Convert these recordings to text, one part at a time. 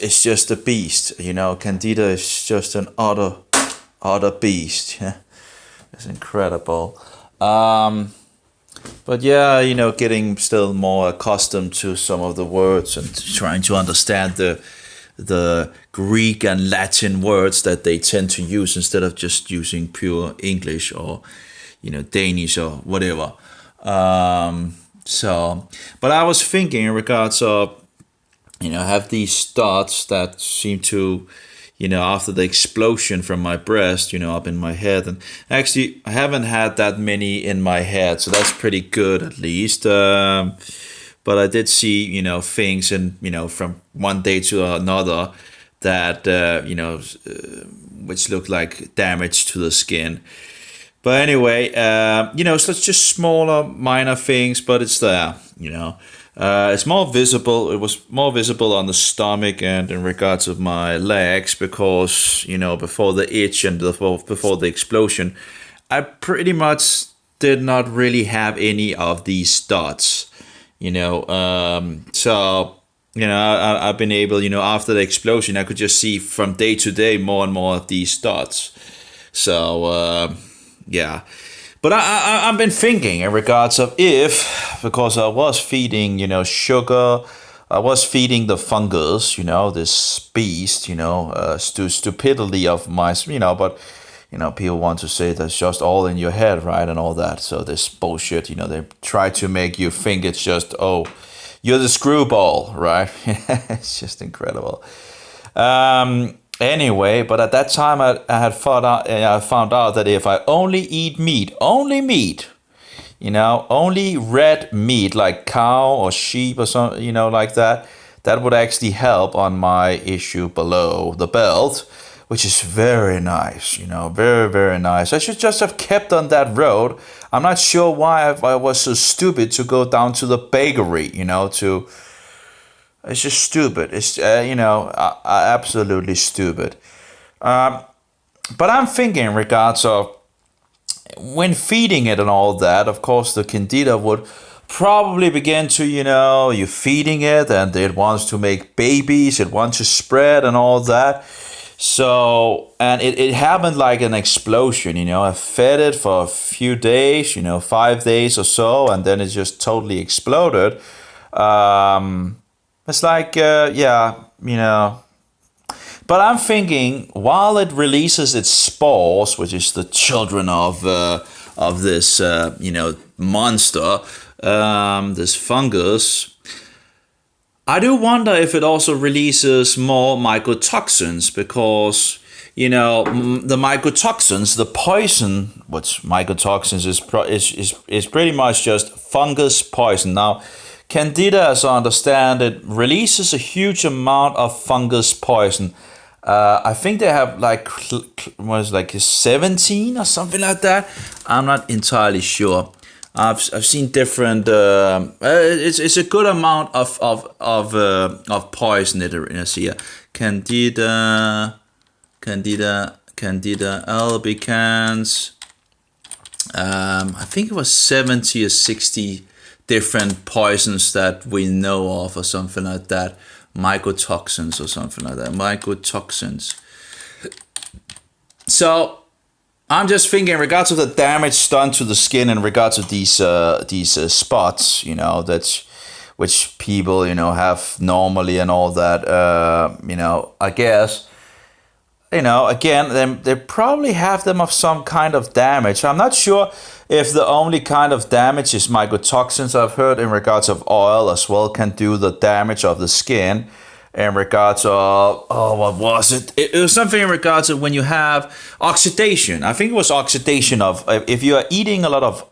it's just a beast. Candida is just an utter beast. Yeah, it's incredible. But yeah, getting still more accustomed to some of the words and trying to understand the Greek and Latin words that they tend to use instead of just using pure English or Danish or whatever. But I was thinking in regards of have these thoughts that seem to after the explosion from my breast, up in my head. And actually, I haven't had that many in my head, so that's pretty good at least. But I did see, things and, from one day to another that, which looked like damage to the skin. But anyway, so it's just smaller, minor things, but it's there. It's more visible. It was more visible on the stomach and in regards of my legs because, before the itch and before the explosion, I pretty much did not really have any of these thoughts, I've been able, after the explosion, I could just see from day to day more and more of these thoughts. So, yeah. But I've been thinking in regards of because I was feeding, sugar, I was feeding the fungus, this beast, stupidity of my, but, people want to say that's just all in your head, right, and all that. So this bullshit, they try to make you think it's just, oh, you're the screwball, right? It's just incredible. Anyway, but at that time I found out that if I only eat meat, only red meat like cow or sheep or something, like that would actually help on my issue below the belt, which is very nice, very, very nice. I should just have kept on that road. I'm not sure why I was so stupid to go down to the bakery, It's just stupid. It's, absolutely stupid. But I'm thinking in regards of when feeding it and all that, of course, the Candida would probably begin to, you're feeding it and it wants to make babies, it wants to spread and all that. So, and it happened like an explosion, I fed it for a few days, 5 days or so, and then it just totally exploded. It's like, But I'm thinking, while it releases its spores, which is the children of this, monster, this fungus, I do wonder if it also releases more mycotoxins because, the mycotoxins, the poison, which mycotoxins is pretty much just fungus poison. Now, Candida, as I understand it, releases a huge amount of fungus poison. I think they have like 17 or something like that. I'm not entirely sure. I've seen different. It's a good amount of poison in here. Candida albicans. I think it was 70 or 60 different poisons that we know of or something like that. Mycotoxins or something like that. Mycotoxins. So I'm just thinking in regards to the damage done to the skin in regards to these spots, that's which people, have normally and all that, I guess, again, they probably have them of some kind of damage. I'm not sure if the only kind of damage is mycotoxins. I've heard in regards of oil as well can do the damage of the skin. In regards of, what was it? It was something in regards of when you have oxidation. I think it was oxidation of, if you are eating a lot of,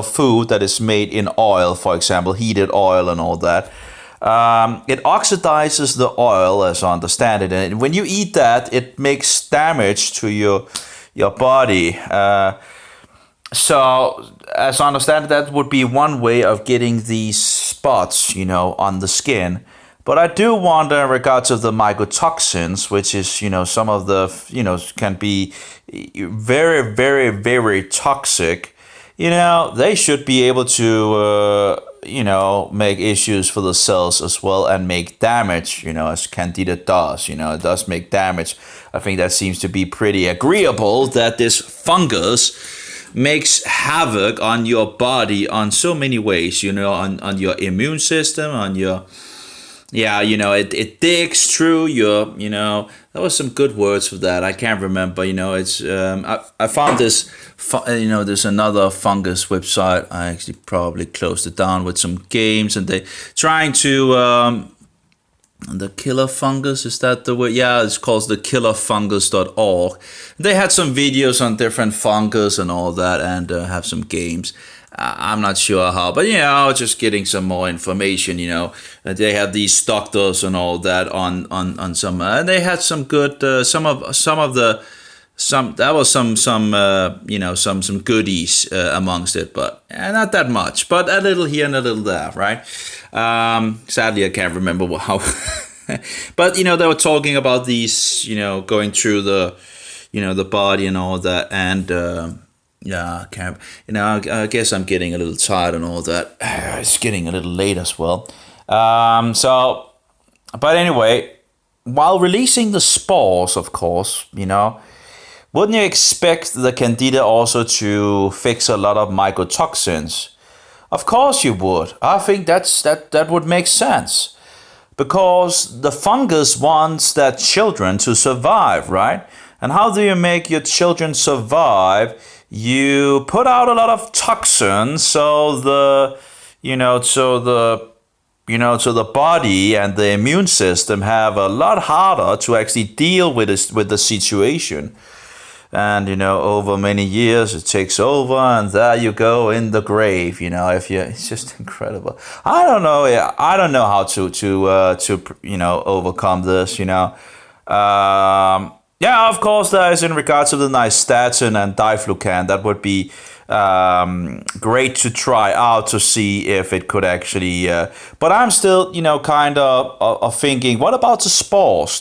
food that is made in oil, for example, heated oil and all that, it oxidizes the oil, as I understand it. And when you eat that, it makes damage to your body. So, as I understand it, that would be one way of getting these spots, on the skin. But I do wonder in regards of the mycotoxins, which is, some of the, can be very, very, very toxic. They should be able to, make issues for the cells as well and make damage, as Candida does. It does make damage. I think that seems to be pretty agreeable that this fungus makes havoc on your body on so many ways, on your immune system, on your, it digs through your, there was some good words for that. I can't remember, it's, I found this, there's another fungus website. I actually probably closed it down with some games, and they trying to, the killer fungus, is that the word? Yeah, it's called the killerfungus.org. They had some videos on different fungus and all that, and have some games. I'm not sure how, but just getting some more information. They have these doctors and all that on some, and they had some good some goodies amongst it, but not that much, but a little here and a little there, right? Sadly, I can't remember how, but they were talking about these, going through the, the body and all that, and I can't, I guess I'm getting a little tired and all that. It's getting a little late as well. But anyway, while releasing the spores, of course, wouldn't you expect the Candida also to fix a lot of mycotoxins? Of course you would. I think that would make sense. Because the fungus wants that children to survive, right? And how do you make your children survive? You put out a lot of toxins so the body and the immune system have a lot harder to actually deal with the situation. And over many years it takes over, and there you go in the grave. It's just incredible. I don't know. I don't know how to overcome this. Of course, there is in regards to the nystatin and diflucan. That would be great to try out to see if it could actually. But I'm still kind of thinking, what about the spores?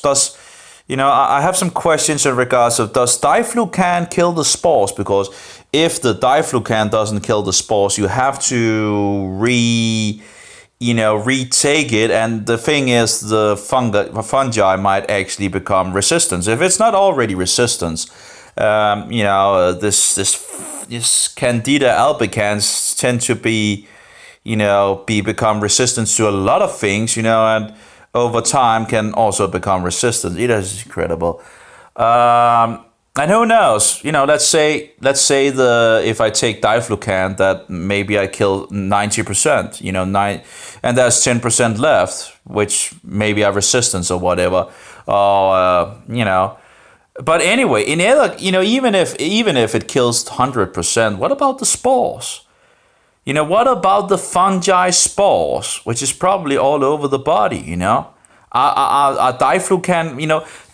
I have some questions in regards of, does diflucan kill the spores? Because if the diflucan doesn't kill the spores, you have to retake it. And the thing is, the fungi might actually become resistant. If it's not already resistant, this Candida albicans tend to become resistant to a lot of things, and over time can also become resistant. It is incredible. And who knows? Let's say if I take diflucan, that maybe I kill 90%. And there's 10% left, which maybe are resistance or whatever. But anyway, even if it kills 100%, what about the spores? What about the fungi spores, which is probably all over the body, Diflucan,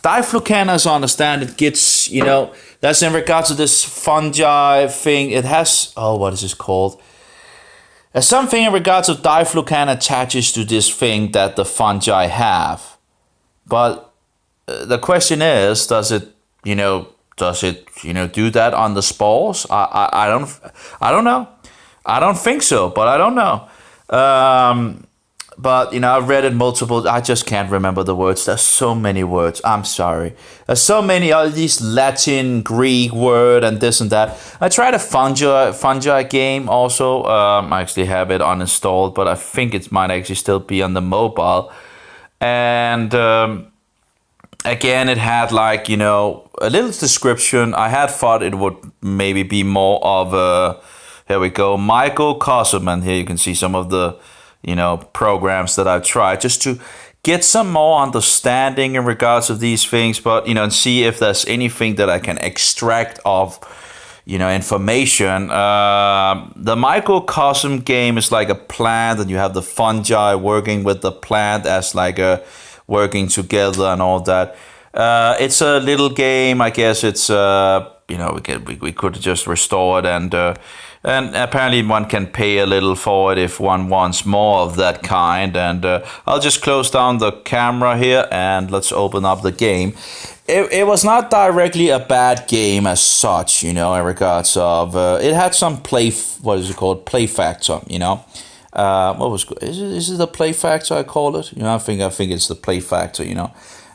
diflucan, as I understand it, gets, that's in regards to this fungi thing. It has, what is this called? There's something in regards to diflucan attaches to this thing that the fungi have. But the question is, does it do that on the spores? I don't know. I don't think so, but I don't know. But I've read it multiple. I just can't remember the words. There's so many words. I'm sorry. There's so many of these Latin, Greek word and this and that. I tried a fungi game also. I actually have it uninstalled, but I think it might actually still be on the mobile. And again, it had a little description. I had thought it would maybe be more of a, here we go, microcosm, and here you can see some of the programs that I've tried just to get some more understanding in regards of these things, but and see if there's anything that I can extract of information. The microcosm game is like a plant, and you have the fungi working with the plant as working together and all that. It's a little game, I guess. It's we could just restore it, and apparently one can pay a little for it if one wants more of that kind. And I'll just close down the camera here and let's open up the game. It was not directly a bad game as such, in regards of, it had some play factor, What was is it the play factor I call it? You know, I think it's the play factor. You know,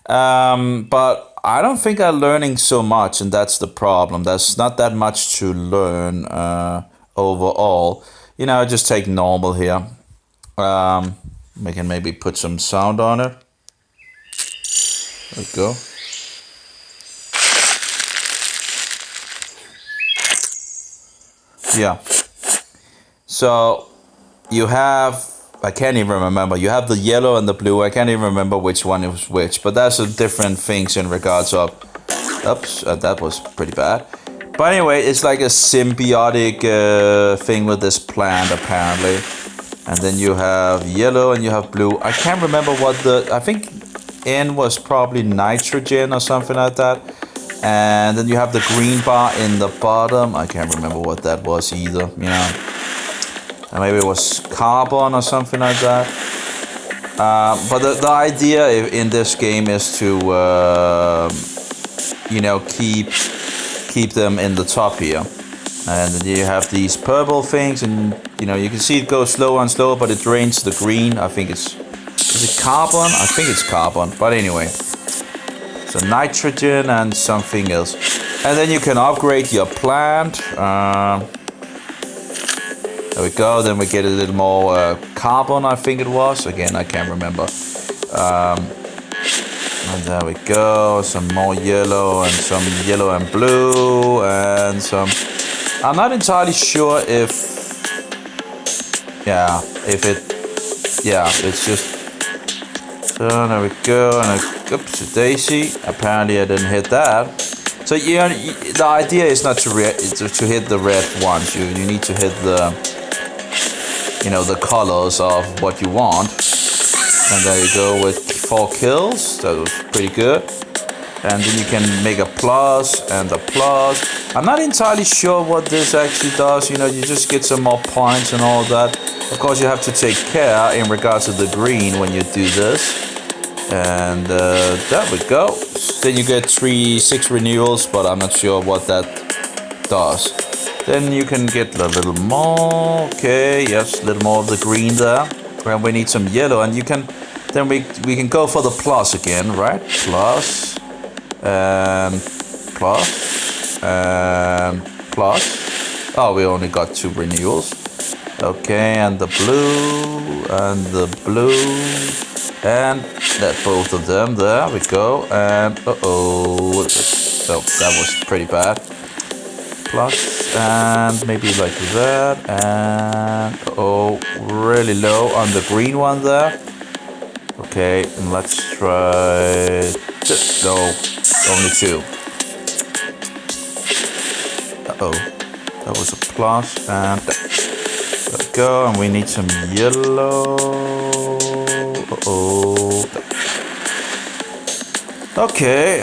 but I don't think I'm learning so much, and that's the problem. There's not that much to learn overall. You know, I just take normal here. We can maybe put some sound on it. There we go. Yeah. So you have, I can't even remember. You have the yellow and the blue. I can't even remember which one is which. But that's a different things in regards of. Oops, that was pretty bad. But anyway, it's like a symbiotic thing with this plant apparently. And then you have yellow and you have blue. I can't remember what I think N was probably nitrogen or something like that. And then you have the green bar in the bottom. I can't remember what that was either, you know. And maybe it was carbon or something like that. But the idea in this game is to, you know, keep them in the top here. And then you have these purple things, and you know you can see it goes slower and slower, but it drains the green. I think is it carbon? I think it's carbon. But anyway, so nitrogen and something else, and then you can upgrade your plant. There we go. Then we get a little more carbon. I think it was. Again, I can't remember. And there we go. Some more yellow and some yellow and blue and some. I'm not entirely sure if, it's just, so there we go, and oops, a daisy, apparently I didn't hit that. So yeah, the idea is not to hit the red ones, you need to hit the, you know, the colors of what you want, and there you go with 4 kills, that was pretty good. And then you can make a plus and a plus. I'm not entirely sure what this actually does. You know, you just get some more points and all that. Of course, you have to take care in regards to the green when you do this. And there we go. Then you get 6 renewals, but I'm not sure what that does. Then you can get a little more. Okay, yes, a little more of the green there. And we need some yellow, and you can. Then we can go for the plus again, right? Plus. And plus and plus. Oh, we only got 2 renewals. Okay, and the blue and the blue and that both of them. There we go. And so that was pretty bad. Plus and maybe like that. And really low on the green one there. Okay, and let's try. No, only 2. That was a plus, and there we go. And we need some yellow. Okay,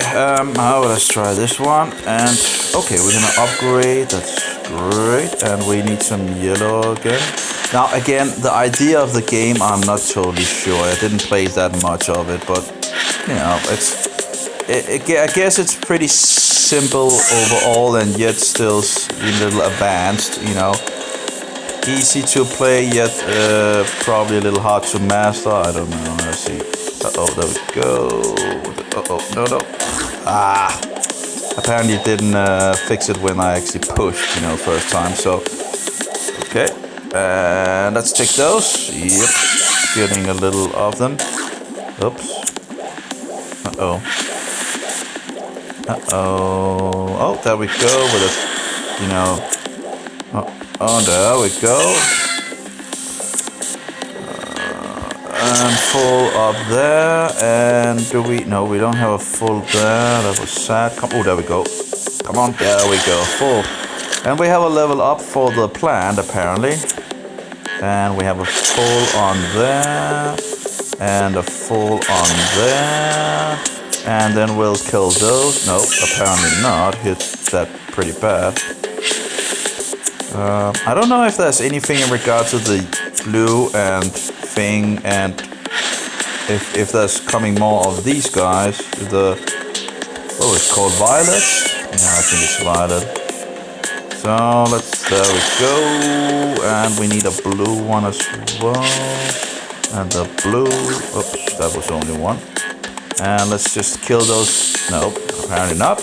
let's try this one. And okay, we're gonna upgrade. That's great. And we need some yellow again. Now, again, the idea of the game, I'm not totally sure. I didn't play that much of it, but you know, I guess it's pretty simple overall, and yet still a little advanced, you know. Easy to play, yet probably a little hard to master. I don't know. Let's see. There we go. No. Apparently it didn't fix it when I actually pushed, you know, first time. So, okay. And let's check those. Yep. Getting a little of them. Oops. Oh, there we go with it, you know. There we go. And full up there. And no, we don't have a full there. That was sad. There we go. Come on, there we go. Full. And we have a level up for the plant, apparently. And we have a full on there. And a full on there. And then we'll kill those. No, apparently not. Hit that pretty bad. I don't know if there's anything in regard to the blue and thing, and if there's coming more of these guys. It's called violet. Yeah, I think it's violet. So there we go, and we need a blue one as well, and the blue, oops, that was only one, and let's just kill those, nope, apparently not.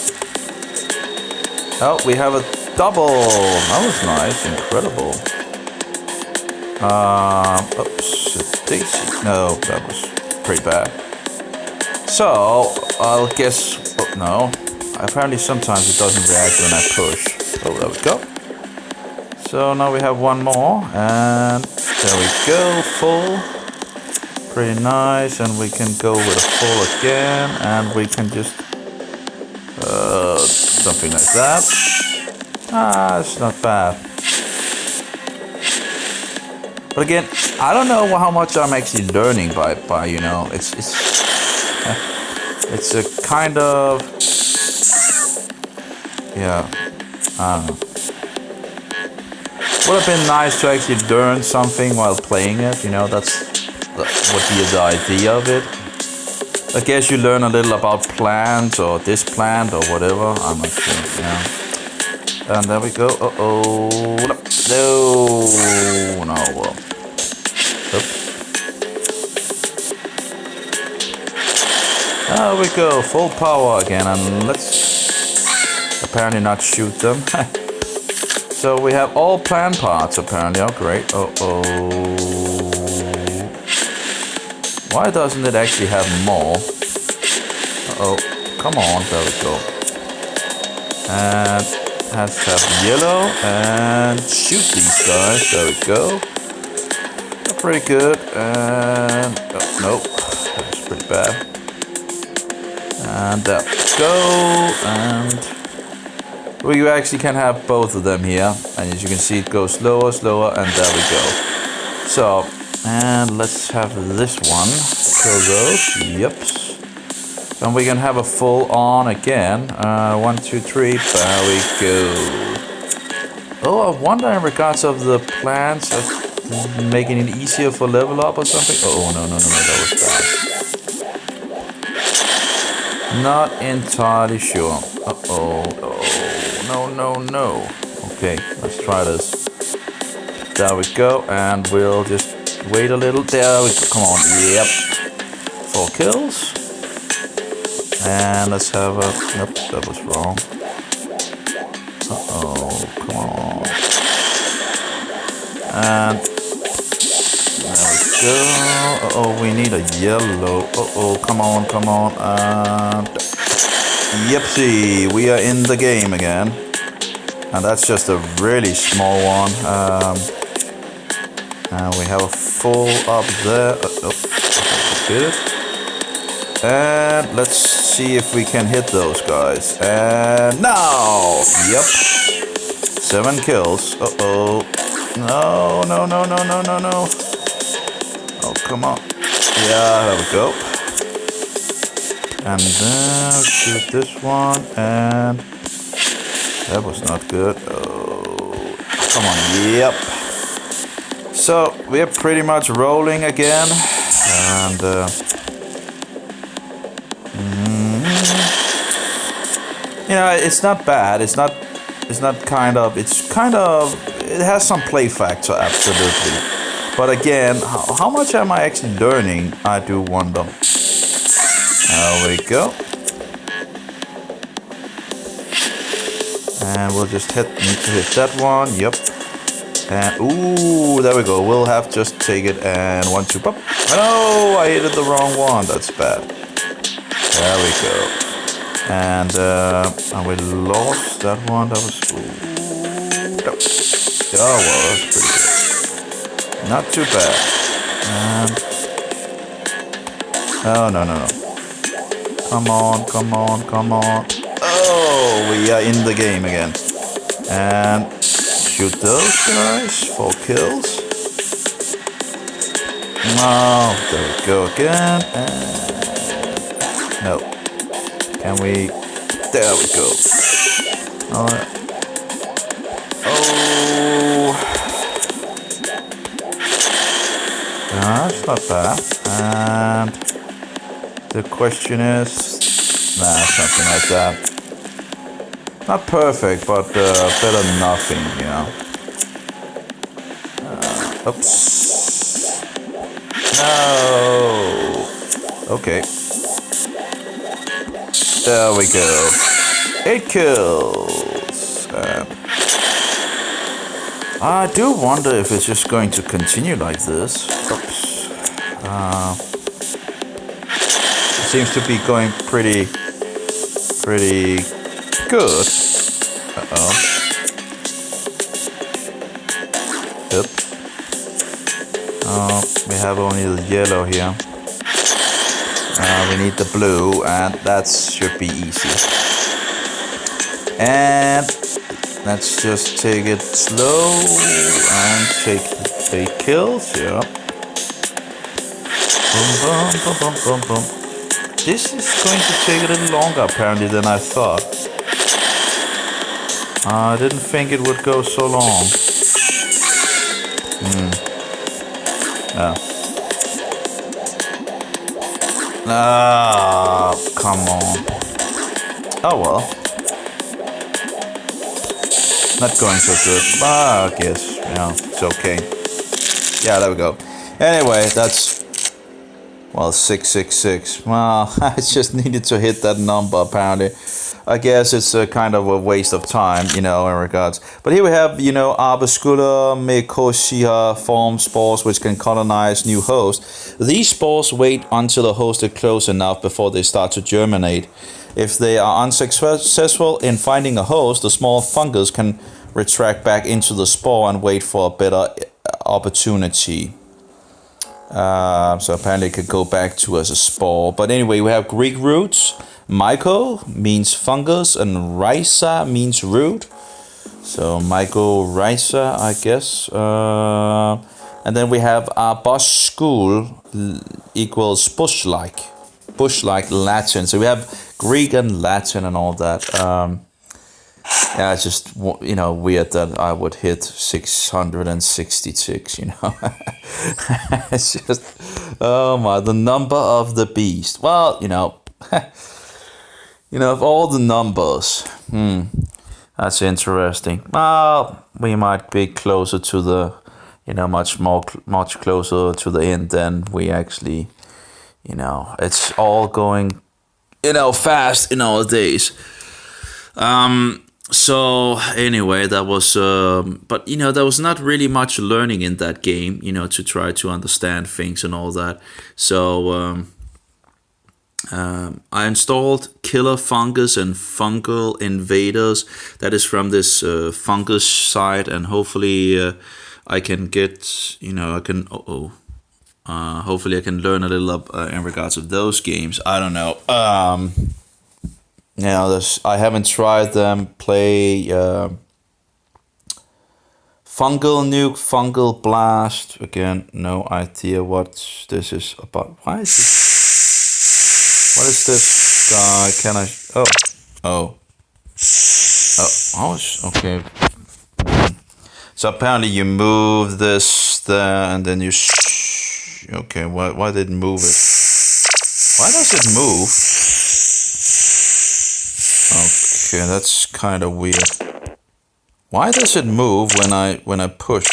Oh, we have a double, that was nice, incredible. Oops, a daisy, no, that was pretty bad. So, I'll guess, oh, no, apparently sometimes it doesn't react when I push. Oh, there we go. So now we have one more, and there we go, full. Pretty nice, and we can go with a full again, and we can just, something like that. It's not bad. But again, I don't know how much I'm actually learning by you know, it's a kind of, yeah, I don't know. Would have been nice to actually learn something while playing it, you know, that's would be the idea of it. I guess you learn a little about plants or this plant or whatever, I'm not sure, you know. And there we go, uh-oh, no, well, oops. There we go, full power again, and let's apparently not shoot them. So we have all plant parts apparently. Oh great. Uh-oh. Why doesn't it actually have more? Uh-oh. Come on. There we go. And has to have yellow. And shoot these guys. There we go. Pretty good. And oh, nope. That's pretty bad. And there we go. And you actually can have both of them here, and as you can see it goes slower, and there we go. So, and let's have this one, kill those, yep. And we can have a full on again, 1, 2, 3, there we go. Oh, I wonder in regards of the plants, making it easier for level up or something. Oh, no, that was bad. Not entirely sure. Uh-oh. No. Okay, let's try this. There we go, and we'll just wait a little. There we go. Come on. Yep. 4 kills. And let's have a... Oops, that was wrong. Uh-oh, come on. And there we go. Uh-oh, we need a yellow. Uh-oh, come on. And... Yepsy, we are in the game again. And that's just a really small one. And we have a full up there. Good. And let's see if we can hit those guys. And now! Yep. 7 kills. Uh-oh. No. Oh, come on. Yeah, there we go. And then shoot this one, and that was not good. Oh, come on, yep. So we're pretty much rolling again, and you know, it's not bad. It's kind of. It has some play factor, absolutely. But again, how much am I actually learning? I do wonder. There we go. And we'll just need to hit that one. Yep. And ooh, there we go. We'll have to just take it and 1, 2, pop. Oh, I hit the wrong one. That's bad. There we go. And we lost that one. That was oh well, that's pretty good. Not too bad. And oh no. Come on. Oh, we are in the game again. And shoot those guys. 4 kills. Oh, there we go again. And no. Can we? There we go. Oh. That's not bad. And the question is, something like that. Not perfect, but better than nothing, you know. Oops. No. Okay. There we go. 8 kills. I do wonder if it's just going to continue like this. Oops. It seems to be going pretty good. Uh-oh. Oops. Oh, we have only the yellow here. We need the blue, and that should be easy. And let's just take it slow and take the 8 kills. Yeah. Boom, boom, boom, boom, boom, boom. This is going to take a little longer, apparently, than I thought. I didn't think it would go so long. Yeah. Ah, come on. Oh well. Not going so good. I guess, it's okay. Yeah, there we go. Anyway, that's, 666. Well, I just needed to hit that number, apparently. I guess it's a kind of a waste of time, in regards. But here we have, Arbuscular Mycosia form spores which can colonize new hosts. These spores wait until a host is close enough before they start to germinate. If they are unsuccessful in finding a host, the small fungus can retract back into the spore and wait for a better opportunity. So apparently it could go back to as a spore. But anyway, we have Greek roots. Myco means fungus and rhiza means root. So mycorrhiza, I guess. And then we have arbuscule equals bush-like. Bush-like Latin. So we have Greek and Latin and all that. Yeah, it's just, weird that I would hit 666, It's just, oh my, the number of the beast. Well, of all the numbers, that's interesting. Well, we might be closer to the, much closer to the end than we actually, it's all going, fast in our days. So anyway, that was, but there was not really much learning in that game, to try to understand things and all that. So I installed Killer Fungus and Fungal Invaders. That is from this fungus site, and hopefully I can get, hopefully I can learn a little in regards of those games. I don't know. I haven't tried them. Play Fungal Nuke, Fungal Blast. Again, no idea what this is about. Why is this? What is this guy? Can I? Oh, okay. So apparently you move this there, and then you. Okay, why did it move it? Why does it move? Okay, that's kind of weird. Why does it move when I push?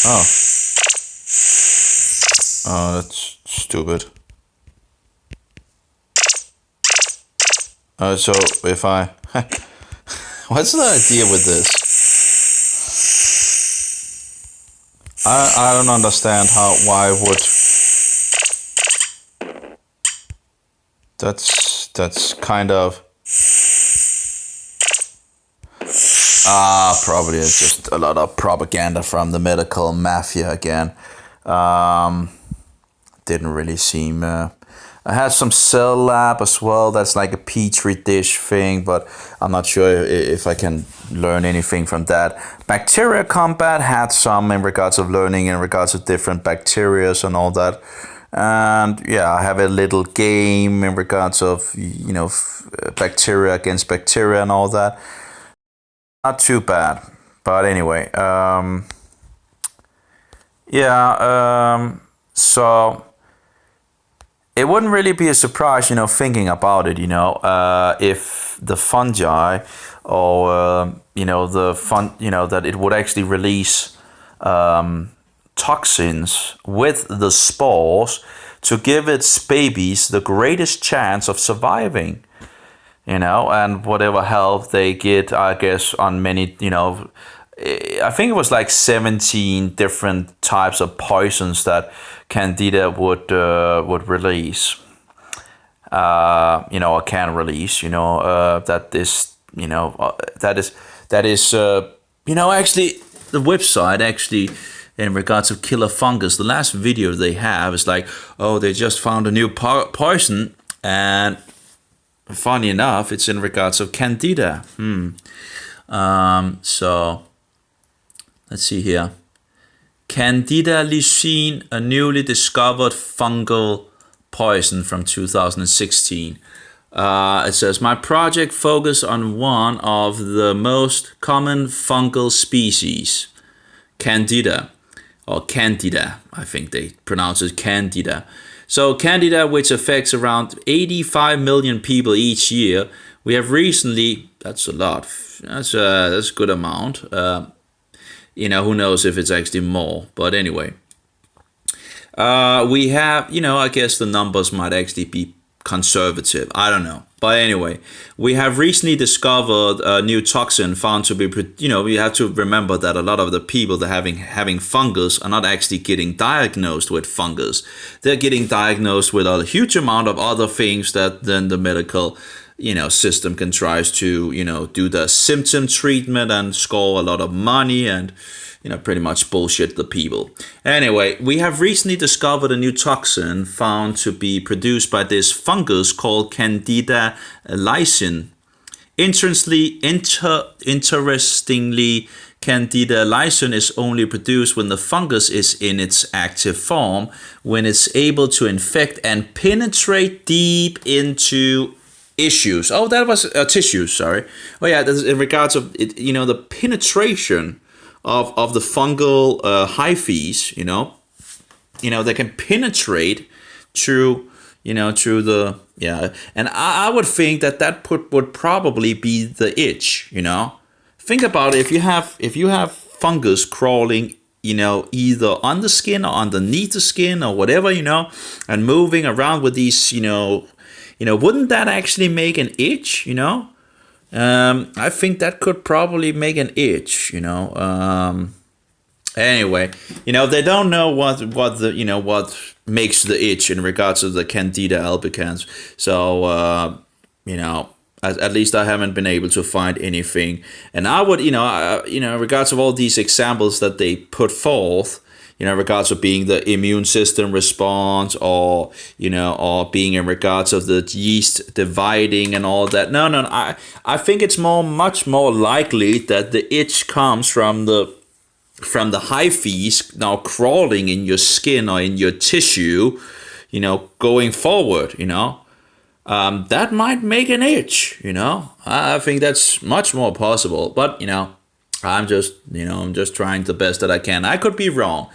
Oh, that's stupid. So if I, what's the idea with this? I don't understand why would. That's kind of. Probably it's just a lot of propaganda from the medical mafia again. Didn't really seem. I had some Cell Lab as well. That's like a petri dish thing, but I'm not sure if I can learn anything from that. Bacteria Combat had some in regards of learning in regards of different bacterias and all that. And yeah, I have a little game in regards of bacteria against bacteria and all that. Not too bad, but anyway, so it wouldn't really be a surprise, thinking about it, if the fungi, or that it would actually release toxins with the spores to give its babies the greatest chance of surviving. And whatever help they get, I guess, on many, I think it was like 17 different types of poisons that Candida would release, or can release, actually the website actually, in regards of killer fungus, the last video they have is like, oh, they just found a new poison, and funny enough, it's in regards of Candida. So let's see here. Candida leucine, a newly discovered fungal poison from 2016. It says, my project focused on one of the most common fungal species, Candida, or Candida, I think they pronounce it Candida. So Candida, which affects around 85 million people each year, we have recently, that's a lot, that's a good amount. Who knows if it's actually more, but anyway. We have, I guess the numbers might actually be conservative. I don't know. But anyway, we have recently discovered a new toxin found to be, we have to remember that a lot of the people that are having fungus are not actually getting diagnosed with fungus. They're getting diagnosed with a huge amount of other things that then the medical, system can try to, do the symptom treatment and score a lot of money and, pretty much bullshit the people. Anyway, we have recently discovered a new toxin found to be produced by this fungus called Candida lysine. Interestingly, Candida lysine is only produced when the fungus is in its active form, when it's able to infect and penetrate deep into tissues. Oh, that was tissues, sorry. Oh yeah, in regards of it, the penetration of the fungal hyphae, they can penetrate through the, and I would think that would probably be the itch. Think about it. If you have fungus crawling, either on the skin or underneath the skin or whatever, and moving around with these, wouldn't that actually make an itch? I think that could probably make an itch, Anyway, they don't know what makes the itch in regards to the Candida albicans. So, at least I haven't been able to find anything. And I would, in regards of all these examples that they put forth, in regards of being the immune system response, or or being in regards of the yeast dividing and all that. No, I think it's much more likely that the itch comes from the hyphae now crawling in your skin or in your tissue, going forward, that might make an itch, I think that's much more possible, but I'm just trying the best that I can. I could be wrong,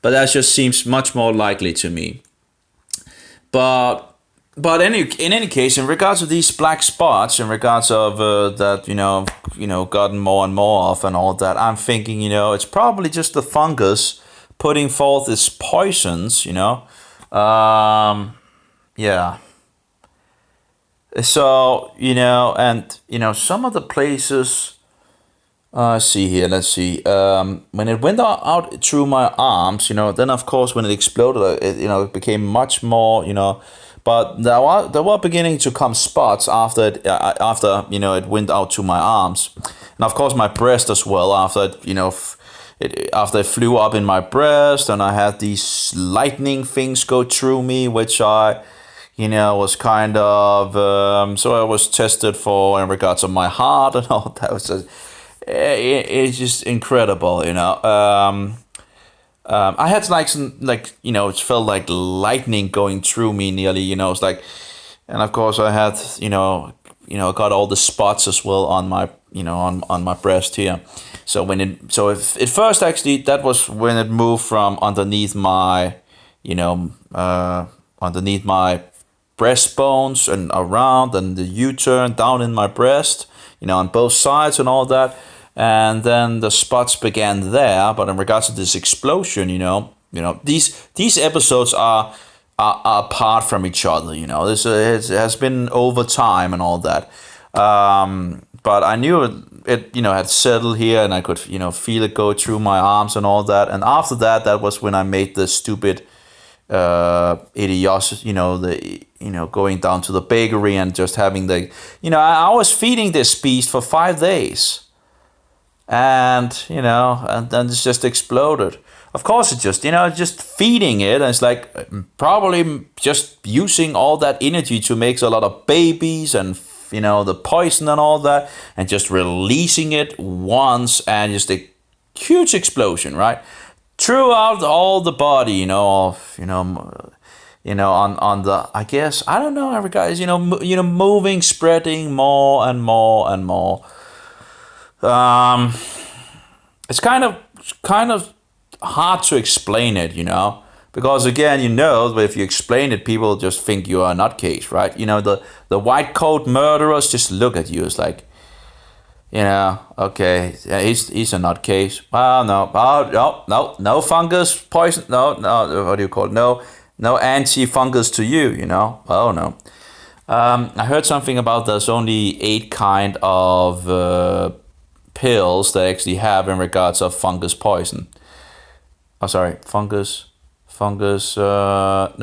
but that just seems much more likely to me. But in any case, in regards to these black spots, in regards of that gotten more and more of and all that, I'm thinking it's probably just the fungus putting forth its poisons. So and some of the places. See here, let's see. When it went out through my arms, then of course when it exploded, it became much more, but there were beginning to come spots after it went out to my arms, and of course my breast as well. After it flew up in my breast, and I had these lightning things go through me, which I was kind of so I was tested for in regards of my heart and all that. Was it's just incredible, I had like some, it felt like lightning going through me nearly, it's like, and of course I had, got all the spots as well on my, on my breast here. So if at first actually that was when it moved from underneath my, underneath my breastbones and around, and the U-turn down in my breast, on both sides and all that. And then the spots began there. But in regards to this explosion, these episodes are apart from each other. This it has been over time and all that. But I knew it had settled here, and I could feel it go through my arms and all that. And after that, that was when I made the stupid idiocracy, going down to the bakery and just having I was feeding this beast for 5 days, and and then it's just exploded. Of course, it just feeding it, and it's like probably just using all that energy to make a lot of babies and the poison and all that, and just releasing it once, and just a huge explosion, right? Throughout all the body, on the, I guess, I don't know, every guys, moving, spreading more and more and more. It's kind of hard to explain it, because again, if you explain it, people just think you are a nutcase, right? The white coat murderers just look at you. It's like, okay, he's a nutcase. Oh no fungus poison. No, what do you call it? No anti-fungus to you. Oh no. I heard something about there's only 8 kind of pills they actually have in regards of fungus poison. Oh, sorry, fungus. No.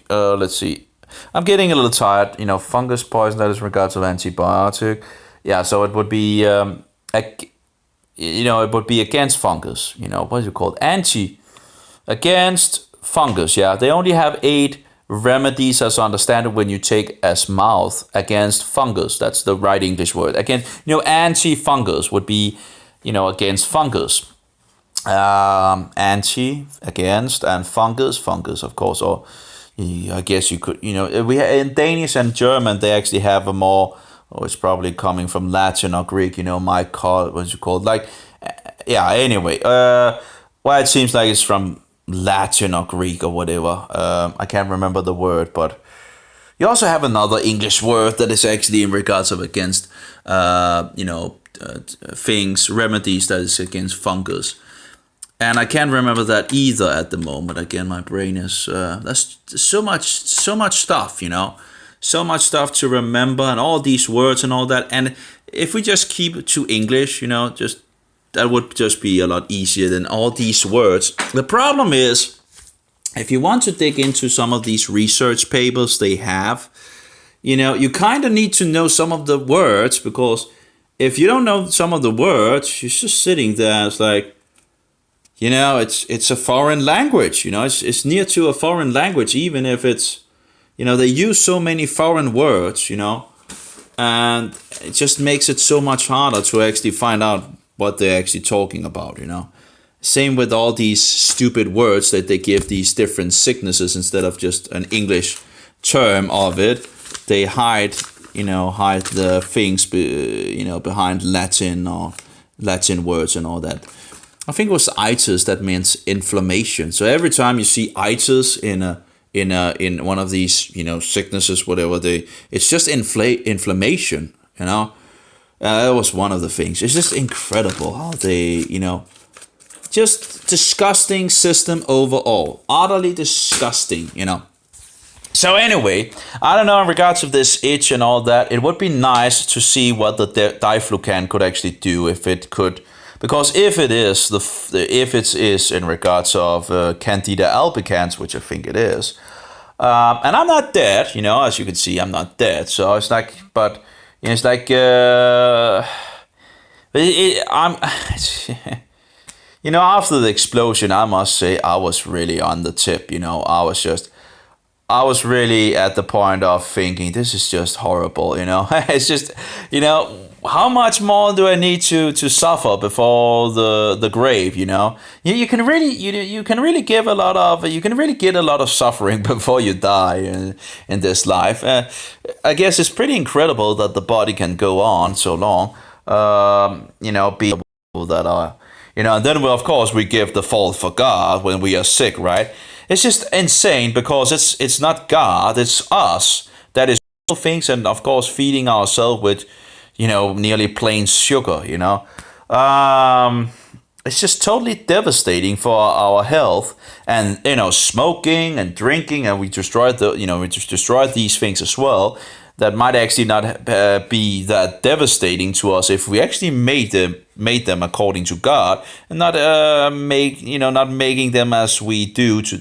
Let's see. I'm getting a little tired. Fungus poison, that is in regards of antibiotic. Yeah, so it would be, it would be against fungus. What is it called? Against fungus. Yeah, they only have 8 remedies, as I understand it, when you take as mouth against fungus. That's the right English word. Again, anti-fungus would be, against fungus. Anti, against, and fungus, of course. Or I guess you could, we in Danish and German, they actually have a more. Oh, it's probably coming from Latin or Greek, might call, what's it called? Like, yeah, anyway. It seems like it's from Latin or Greek or whatever. I can't remember the word, but you also have another English word that is actually in regards of against, things, remedies that is against fungus. And I can't remember that either at the moment. Again, my brain is, that's so much stuff, so much stuff to remember, and all these words and all that. And if we just keep it to English, that would just be a lot easier than all these words. The problem is, if you want to dig into some of these research papers they have, you kind of need to know some of the words, because if you don't know some of the words, you're just sitting there. It's like, it's a foreign language. It's near to a foreign language, even if it's. They use so many foreign words, and it just makes it so much harder to actually find out what they're actually talking about, Same with all these stupid words that they give these different sicknesses instead of just an English term of it. They hide the things, behind Latin or Latin words and all that. I think it was itis that means inflammation. So every time you see itis in one of these sicknesses, whatever, it's just inflammation. That was one of the things. It's just incredible how they just disgusting system overall, utterly disgusting. So anyway, I don't know in regards of this itch and all that. It would be nice to see what the diflucan could actually do, if it could. Because if it is in regards of Candida albicans, which I think it is, and I'm not dead, as you can see, I'm not dead. So it's like, but it's like, after the explosion, I must say I was really on the tip. I was really at the point of thinking, this is just horrible. It's just, how much more do I need to suffer before the grave? You can really get a lot of suffering before you die in this life. I guess it's pretty incredible that the body can go on so long. People that are, and then of course we give the fault for God when we are sick, right? it's just insane because it's not God, it's us that is things, and of course feeding ourselves with, nearly plain sugar. It's just totally devastating for our health, and smoking and drinking, and we destroyed we just destroyed these things as well. That might actually not be that devastating to us if we actually made them according to God, and not not making them as we do to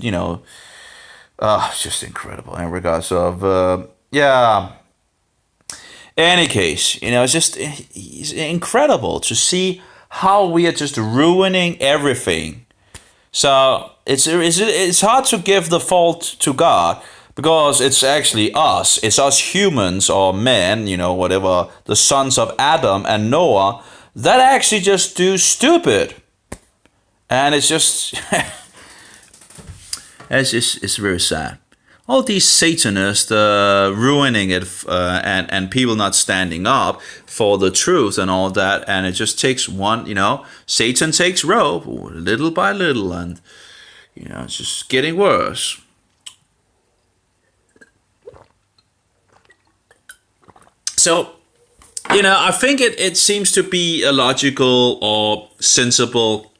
it's just incredible in regards of yeah. Any case, it's incredible to see how we are just ruining everything. So it's hard to give the fault to God, because it's actually us. It's us humans or men, whatever, the sons of Adam and Noah, that actually just do stupid. And it's just it's very sad. All these Satanists ruining it, and people not standing up for the truth and all that, and it just takes one, Satan takes rope little by little, and it's just getting worse. So, I think it seems to be a logical or sensible,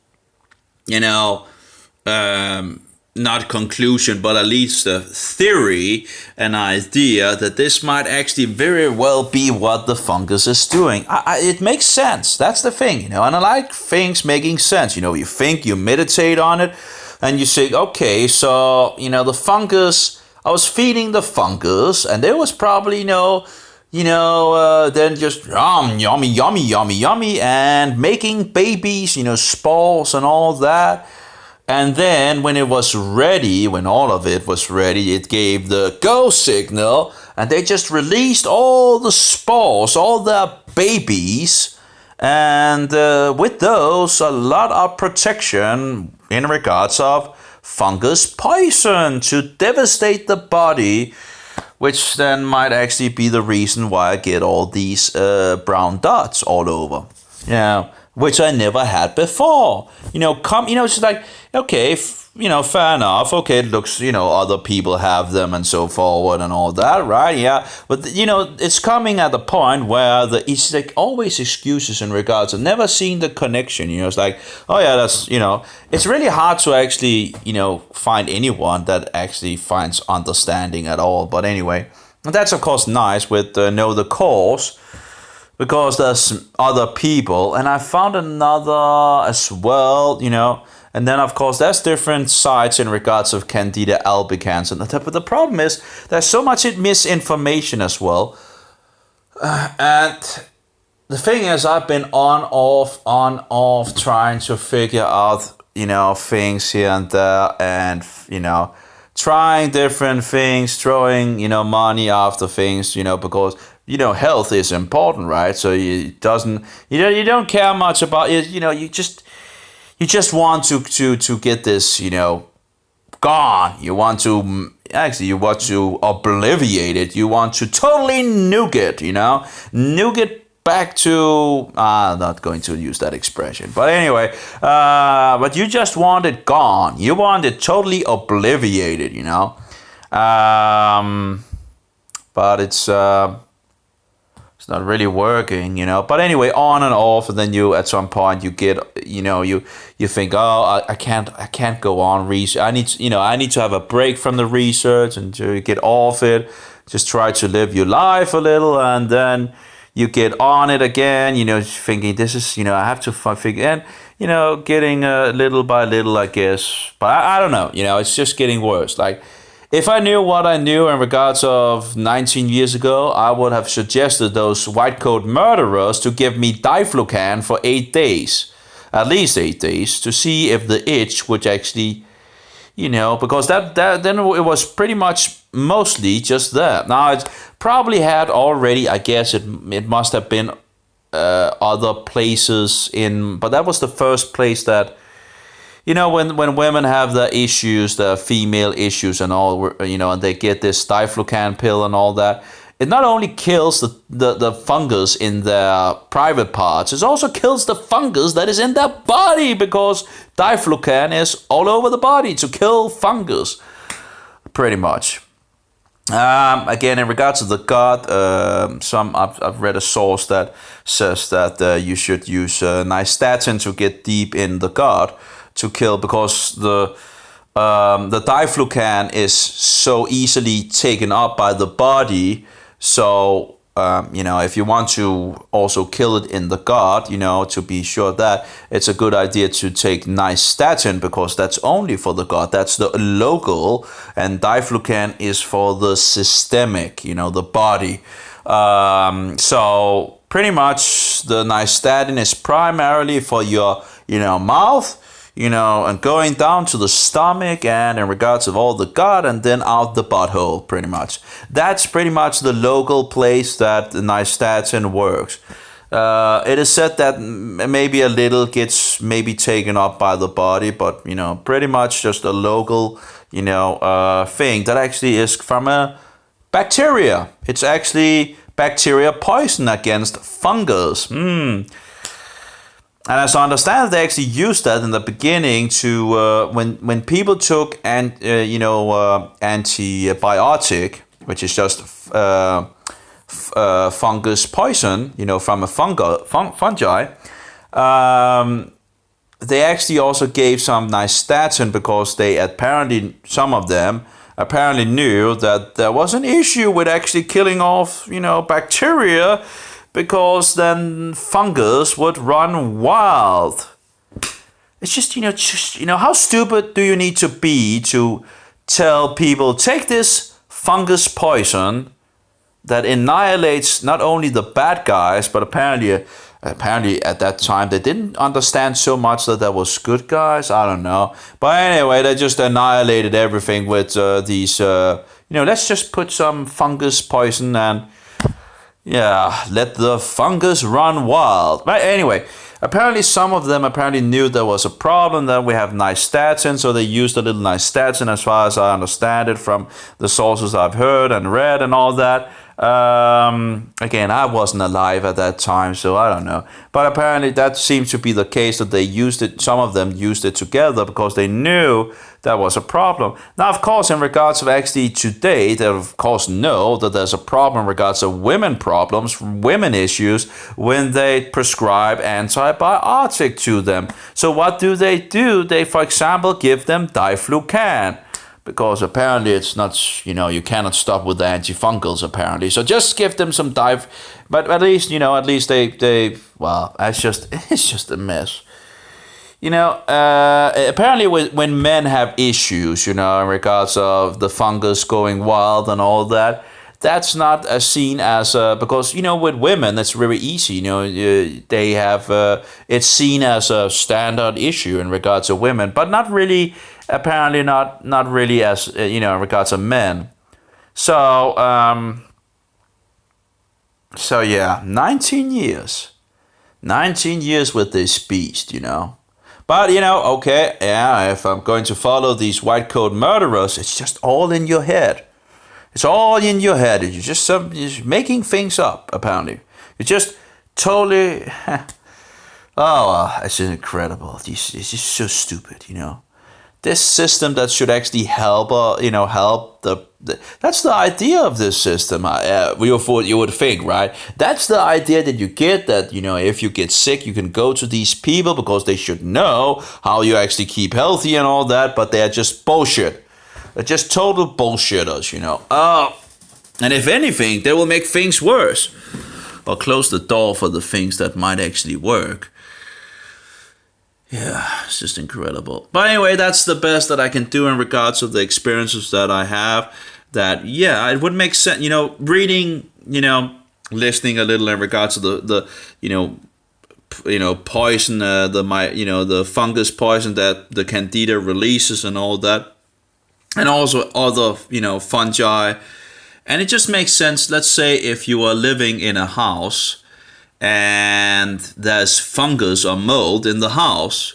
not conclusion, but at least a theory, an idea that this might actually very well be what the fungus is doing. It makes sense. That's the thing, and I like things making sense. You think, you meditate on it, and you say, okay, so, the fungus, I was feeding the fungus, and there was probably, then just yummy, yummy, yummy, yummy, and making babies, spores and all that. And then when it was ready, when all of it was ready, it gave the go signal, and they just released all the spores, all the babies, and with those, a lot of protection in regards of fungus poison to devastate the body, which then might actually be the reason why I get all these brown dots all over. Which I never had before. It's just like, okay, fair enough. Okay, it looks, other people have them and so forward and all that, right? Yeah. But, it's coming at the point where it's like always excuses in regards to never seeing the connection. It's like, oh yeah, that's, it's really hard to actually, find anyone that actually finds understanding at all. But anyway, that's of course nice with know the cause, because there's other people, and I found another as well, and then of course there's different sides in regards of Candida albicans, but the problem is there's so much misinformation as well, and the thing is I've been on off trying to figure out things here and there, and trying different things, throwing money after things, because health is important, right? So you don't care much about it. You just want to get this, gone. You want to obliviate it. You want to totally nuke it. Nuke it back to. I'm not going to use that expression, but anyway. But you just want it gone. You want it totally obliviated. But it's not really working, But anyway, on and off, and then you at some point you get, you think, oh, I can't go on research. I need to have a break from the research and to get off it. Just try to live your life a little, and then you get on it again. Thinking this is, I have to figure, and getting little by little, I guess. But I don't know. It's just getting worse. Like, if I knew what I knew in regards of 19 years ago, I would have suggested those white coat murderers to give me diflucan for 8 days, at least 8 days, to see if the itch would actually, because that then it was pretty much mostly just that. Now it probably had already, I guess it must have been other places but that was the first place that. When women have the issues, the female issues and all, and they get this diflucan pill and all that, it not only kills the fungus in their private parts, it also kills the fungus that is in their body, because diflucan is all over the body to kill fungus, pretty much. Again, in regards to the gut, I've read a source that says that you should use nystatin to get deep in the gut to kill, because the diflucan is so easily taken up by the body. So if you want to also kill it in the gut, to be sure that it's a good idea to take nystatin, because that's only for the gut. That's the local, and diflucan is for the systemic, the body. So pretty much the nystatin is primarily for your, mouth, and going down to the stomach, and in regards of all the gut, and then out the butthole, pretty much. That's pretty much the local place that the nystatin works. It is said that maybe a little gets maybe taken up by the body, but, pretty much just a local, thing that actually is from a bacteria. It's actually bacteria poison against fungus. And as I understand, they actually used that in the beginning to when people took antibiotic, which is just fungus poison, from a fungi. They actually also gave some nystatin, because some of them apparently knew that there was an issue with actually killing off, bacteria, because then fungus would run wild. It's just, how stupid do you need to be to tell people, take this fungus poison that annihilates not only the bad guys, but apparently at that time they didn't understand so much that there was good guys. I don't know. But anyway, they just annihilated everything with these, let's just put some fungus poison and let the fungus run wild. But anyway, apparently some of them knew there was a problem. Then we have nystatin, so they used a little nystatin, as far as I understand it from the sources I've heard and read and all that. Again, I wasn't alive at that time, so I don't know. But apparently that seems to be the case, that they used it, some of them used it together because they knew that was a problem. Now, of course, in regards of actually today, they of course know that there's a problem in regards of women problems, women issues, when they prescribe antibiotic to them. So what do? They, for example, give them diflucan. Because apparently it's not, you cannot stop with the antifungals apparently. So just give them some but at least they well, it's just a mess. Apparently when men have issues, in regards of the fungus going wild and all that, that's not as seen as because with women it's very easy. They have it's seen as a standard issue in regards to women, but not really. Apparently not really as in regards to men. So 19 years with this beast, But okay, if I'm going to follow these white coat murderers, it's just all in your head. It's all in your head. You're just making things up. Apparently, you're just totally. It's incredible. It's just so stupid, This system that should actually help, help that's the idea of this system. You would think, right? That's the idea that you get, that, if you get sick, you can go to these people because they should know how you actually keep healthy and all that, but they're just bullshit. They're just total bullshitters, and if anything, they will make things worse or close the door for the things that might actually work. Yeah, it's just incredible. But anyway, that's the best that I can do in regards to the experiences that I have. That, it would make sense, reading, listening a little in regards to the poison, the fungus poison that the Candida releases and all that. And also other, fungi. And it just makes sense. Let's say if you are living in a house and there's fungus or mold in the house,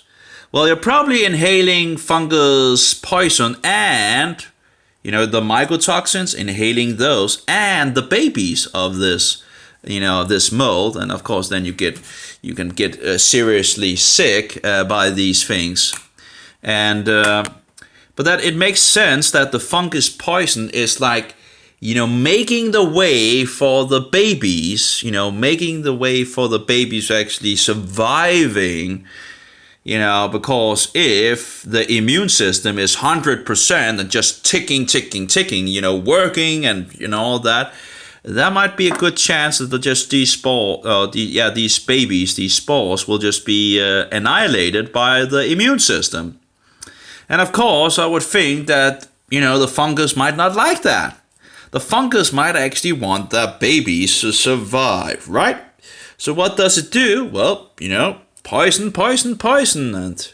well, you're probably inhaling fungus poison, and the mycotoxins, inhaling those, and the babies of this, this mold, and of course then you can get seriously sick by these things, and but that it makes sense that the fungus poison is like, making the way for the babies, making the way for the babies actually surviving. Because if the immune system is 100% and just ticking, working and all that, there might be a good chance that these babies, these spores, will just be annihilated by the immune system. And of course, I would think that the fungus might not like that. The fungus might actually want their babies to survive, right? So what does it do? Well, poison, and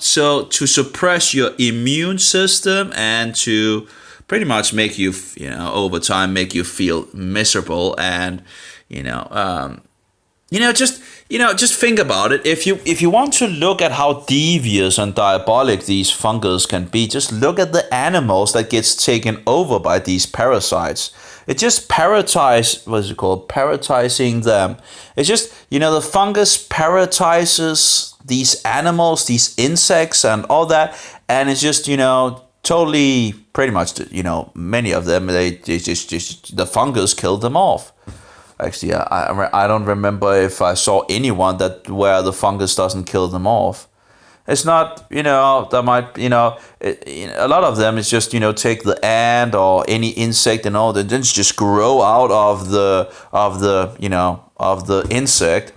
so to suppress your immune system and to pretty much make you, over time make you feel miserable, and just think about it. If you want to look at how devious and diabolic these fungus can be, just look at the animals that gets taken over by these parasites. It just parasitizing them. It's just, the fungus parasitizes these animals, these insects and all that. And it's just, totally, pretty much, many of them, they just the fungus killed them off. Actually, I don't remember if I saw anyone where the fungus doesn't kill them off. It's not, there might, a lot of them is just, take the ant or any insect and all that, then just grow out of the insect.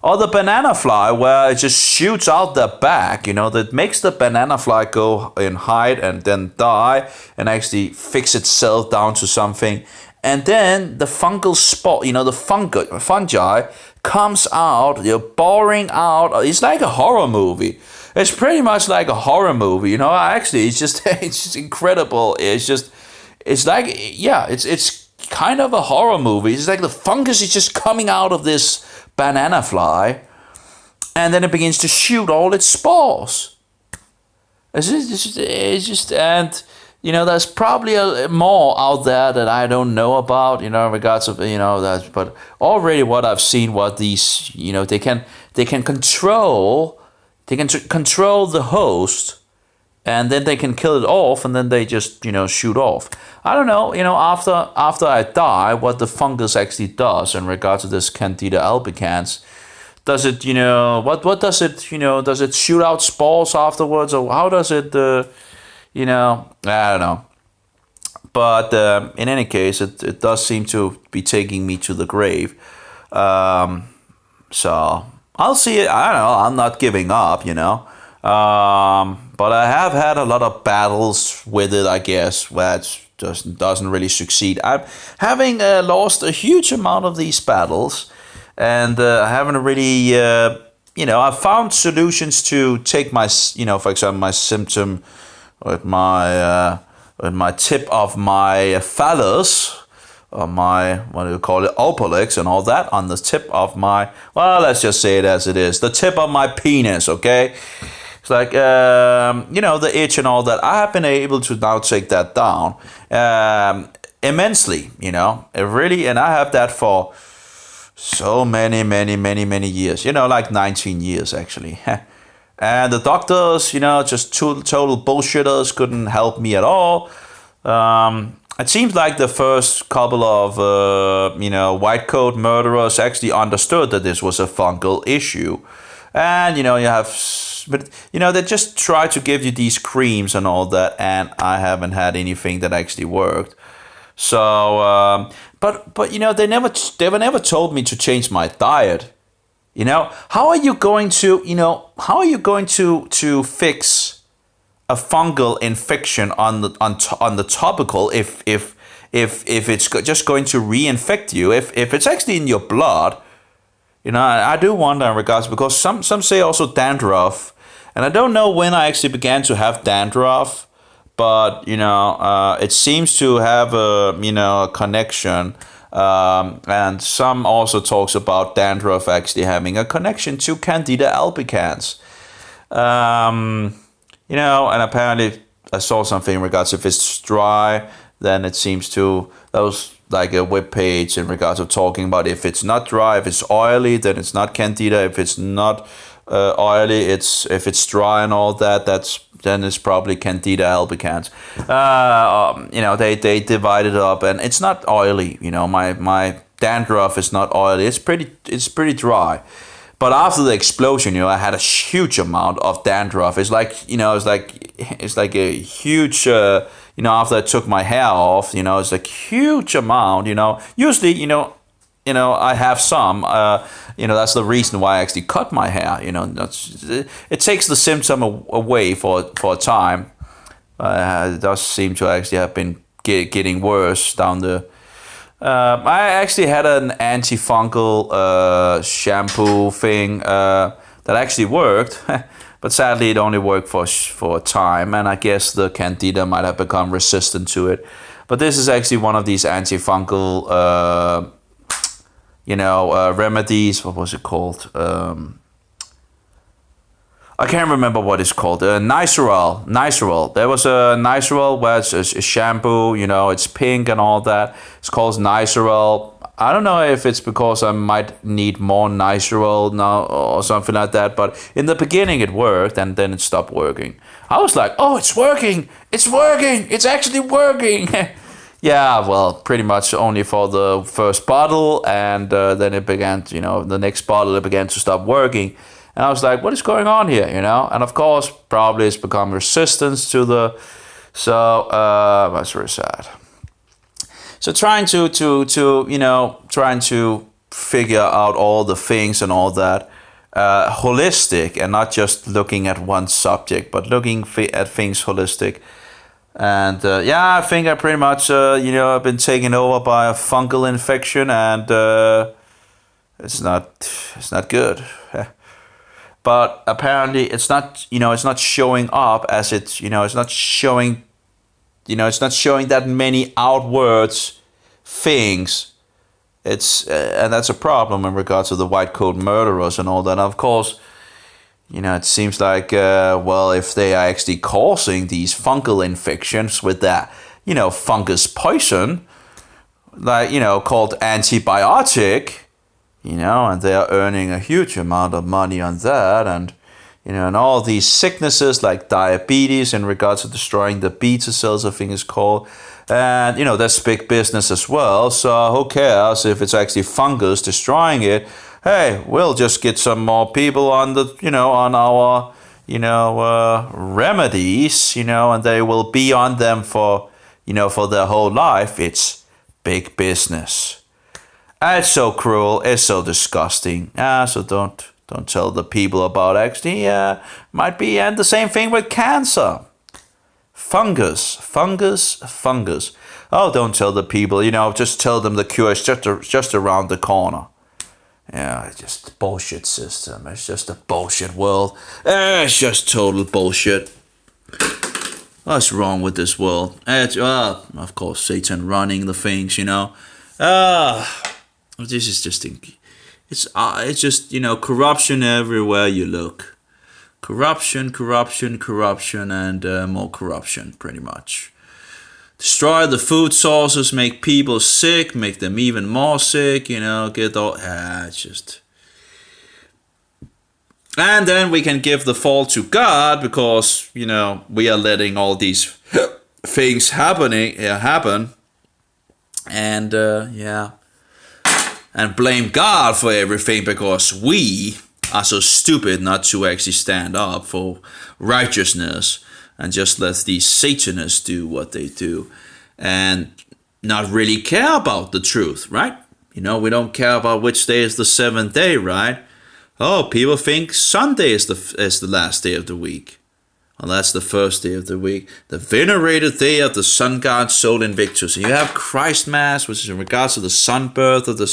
Or the banana fly, where it just shoots out the back, that makes the banana fly go and hide and then die and actually fix itself down to something. And then the fungal spot, the fungi comes out, boring out. It's like a horror movie. It's pretty much like a horror movie, Actually, it's just incredible. It's kind of a horror movie. It's like the fungus is just coming out of this banana fly, and then it begins to shoot all its spores. There's probably more out there that I don't know about, in regards of, that. But already what I've seen, what these, they can control the host, and then they can kill it off, and then they just, shoot off. I don't know, after I die, what the fungus actually does in regards to this Candida albicans. Does it, what does it, does it shoot out spores afterwards, or how does it, I don't know. But in any case, it does seem to be taking me to the grave. So I'll see it. I don't know. I'm not giving up, But I have had a lot of battles with it, I guess, where it just doesn't really succeed. I'm having lost a huge amount of these battles, and I haven't really, I found solutions to take my, for example, my symptom with my tip of my phallus, or my, what do you call it, opolix and all that, on the tip of my, well, let's just say it as it is, the tip of my penis, okay? It's like, the itch and all that. I have been able to now take that down immensely, it really, and I have that for so many years, like 19 years actually. And the doctors, just total bullshitters, couldn't help me at all. It seems like the first couple of, white coat murderers actually understood that this was a fungal issue. And, they just try to give you these creams and all that, and I haven't had anything that actually worked. So, but they never told me to change my diet. How are you going to fix a fungal infection on the topical if it's just going to reinfect you, if it's actually in your blood? I do wonder in regards, because some say also dandruff, and I don't know when I actually began to have dandruff, but it seems to have a connection. And some also talks about dandruff actually having a connection to Candida albicans. And apparently I saw something in regards if it's dry, then it seems to, that was like a web page in regards of talking about if it's not dry, if it's oily, then it's not Candida. If it's not oily, if it's dry and all that, then it's probably Candida albicans. They divide it up, and it's not oily. My dandruff is not oily. It's pretty dry. But after the explosion, I had a huge amount of dandruff. It's like a huge. After I took my hair off, it's like huge amount. Usually, I have some. That's the reason why I actually cut my hair. It takes the symptom away for a time. It does seem to actually have been getting worse down the. I actually had an antifungal shampoo thing that actually worked, but sadly it only worked for a time, and I guess the Candida might have become resistant to it. But this is actually one of these antifungal, remedies. What was it called? I can't remember what it's called. Nicerol. There was a Nicerol where it's a shampoo, it's pink and all that. It's called Nicerol. I don't know if it's because I might need more Nicerol now or something like that, but in the beginning it worked and then it stopped working. I was like, oh, it's working. It's actually working. Yeah, well, pretty much only for the first bottle, and then it began, the next bottle it began to stop working. And I was like, what is going on here, And of course, probably it's become resistance to the... So, that's very sad. So trying to figure out all the things and all that, holistic, and not just looking at one subject, but looking at things holistic. And I think I pretty much, I've been taken over by a fungal infection, and it's not good. But apparently it's not showing up as it's not showing that many outwards things. And that's a problem in regards to the white coat murderers and all that. And of course, it seems like, if they are actually causing these fungal infections with that, fungus poison, like, called antibiotic, and they are earning a huge amount of money on that, and and all these sicknesses like diabetes in regards to destroying the beta cells, I think it's called, and that's big business as well. So who cares if it's actually fungus destroying it? Hey, we'll just get some more people on the on our remedies, and they will be on them for for their whole life. It's big business. It's so cruel. It's so disgusting. So don't tell the people about actually might be, and the same thing with cancer. Fungus. Oh, don't tell the people. Just tell them the cure is just around the corner. Yeah, it's just a bullshit system. It's just a bullshit world. It's just total bullshit. What's wrong with this world? It's of course Satan running the things. This is just it's just corruption everywhere you look. Corruption, and more corruption, pretty much. Destroy the food sources, make people sick, make them even more sick. Get all it's just. And then we can give the fault to God because we are letting all these things happen, and and blame God for everything because we are so stupid not to actually stand up for righteousness and just let these Satanists do what they do and not really care about the truth, right? We don't care about which day is the seventh day, right? Oh, people think Sunday is the last day of the week. Well, that's the first day of the week, the venerated day of the sun god Sol Invictus. And you have Christ Mass, which is in regards to the sun birth of the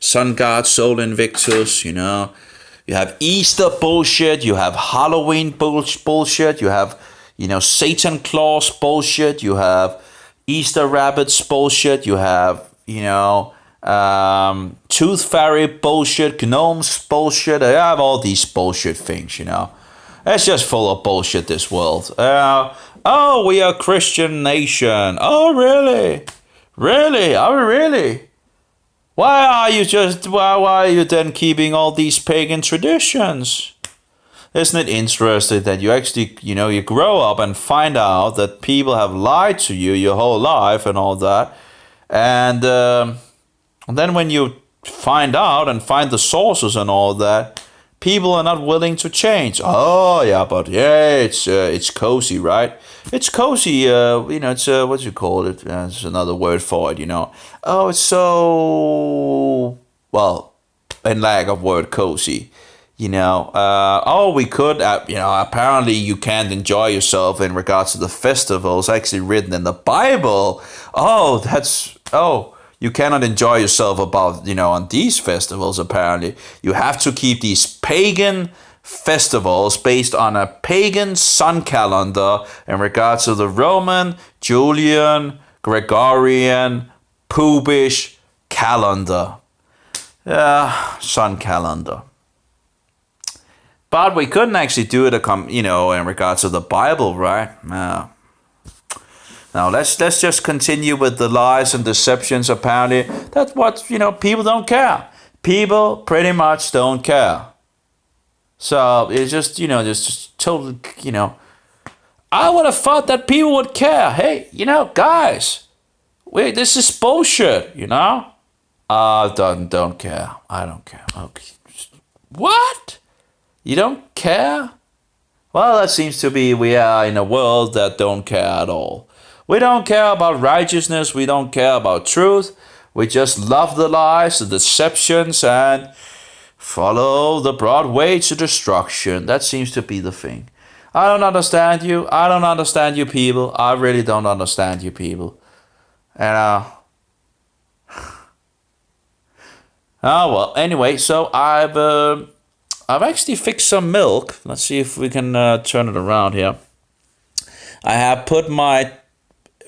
sun god Sol Invictus. You have Easter bullshit. You have Halloween bullshit. You have Satan Claus bullshit. You have Easter rabbits bullshit. You have tooth fairy bullshit, gnomes bullshit. I have all these bullshit things. It's just full of bullshit, this world. Oh, we are a Christian nation. Oh, really? Really? Are we really? Why are you then keeping all these pagan traditions? Isn't it interesting that you actually, you grow up and find out that people have lied to you your whole life and all that. And then when you find out and find the sources and all that, people are not willing to change. Oh yeah, but yeah, it's cozy, right? It's cozy. It's what do you call it? There's another word for it. Oh, it's so well, in lack of word, cozy. We could. Apparently you can't enjoy yourself in regards to the festivals actually written in the Bible. You cannot enjoy yourself on these festivals, apparently. You have to keep these pagan festivals based on a pagan sun calendar in regards to the Roman, Julian, Gregorian, Pubish calendar. Sun calendar. But we couldn't actually do it, in regards to the Bible, right? Now let's just continue with the lies and deceptions. Apparently, that's what people don't care. People pretty much don't care. So it's just totally. I would have thought that people would care. Hey, guys, this is bullshit. I don't care. I don't care. Okay. What? You don't care? Well, that seems to be we are in a world that don't care at all. We don't care about righteousness. We don't care about truth. We just love the lies, the deceptions, and follow the broad way to destruction. That seems to be the thing. I don't understand you. I don't understand you people. I really don't understand you people. And well, anyway, so I've actually fixed some milk. Let's see if we can turn it around here. I have put my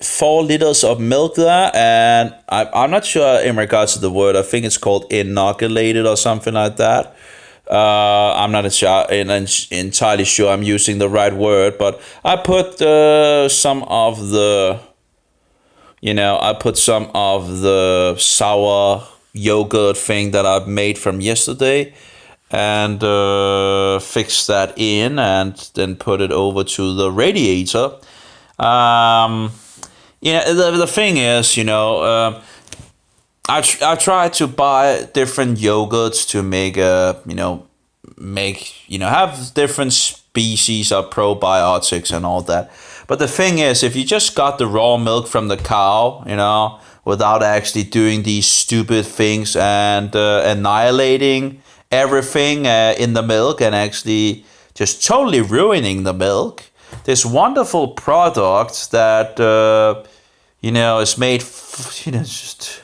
4 liters of milk there, and I'm not sure in regards to the word. I think it's called inoculated or something like that. I'm not entirely sure I'm using the right word, but I put some of the sour yogurt thing that I've made from yesterday, and fix that in, and then put it over to the radiator. The thing is, I try to buy different yogurts to have different species of probiotics and all that. But the thing is, if you just got the raw milk from the cow, without actually doing these stupid things and annihilating everything in the milk and actually just totally ruining the milk, this wonderful product that is made just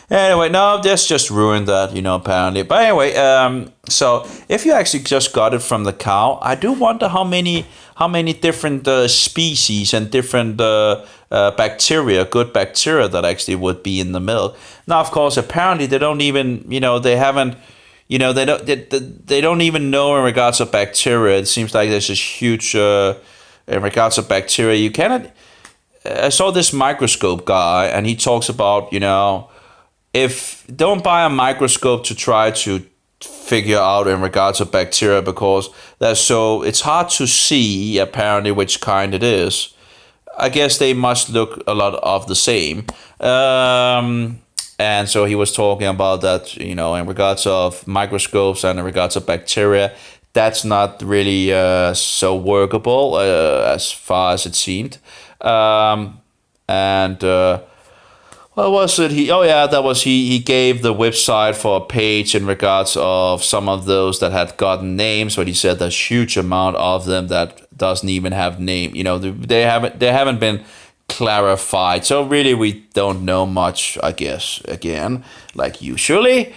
anyway, no, this just ruined that, apparently. But anyway, so if you actually just got it from the cow, I do wonder how many different species and different bacteria, good bacteria, that actually would be in the milk. Now, of course, apparently they don't even, they haven't, they don't even know in regards to bacteria. It seems like there's this huge in regards to bacteria. You cannot. I saw this microscope guy, and he talks about if don't buy a microscope to try to figure out in regards to bacteria, because it's hard to see apparently which kind it is. I guess they must look a lot of the same. And so he was talking about that, in regards of microscopes and in regards of bacteria, that's not really so workable as far as it seemed. What was it? He gave the website for a page in regards of some of those that had gotten names, but he said there's huge amount of them that doesn't even have name. They haven't been clarified. So really, we don't know much, I guess, again, like usually.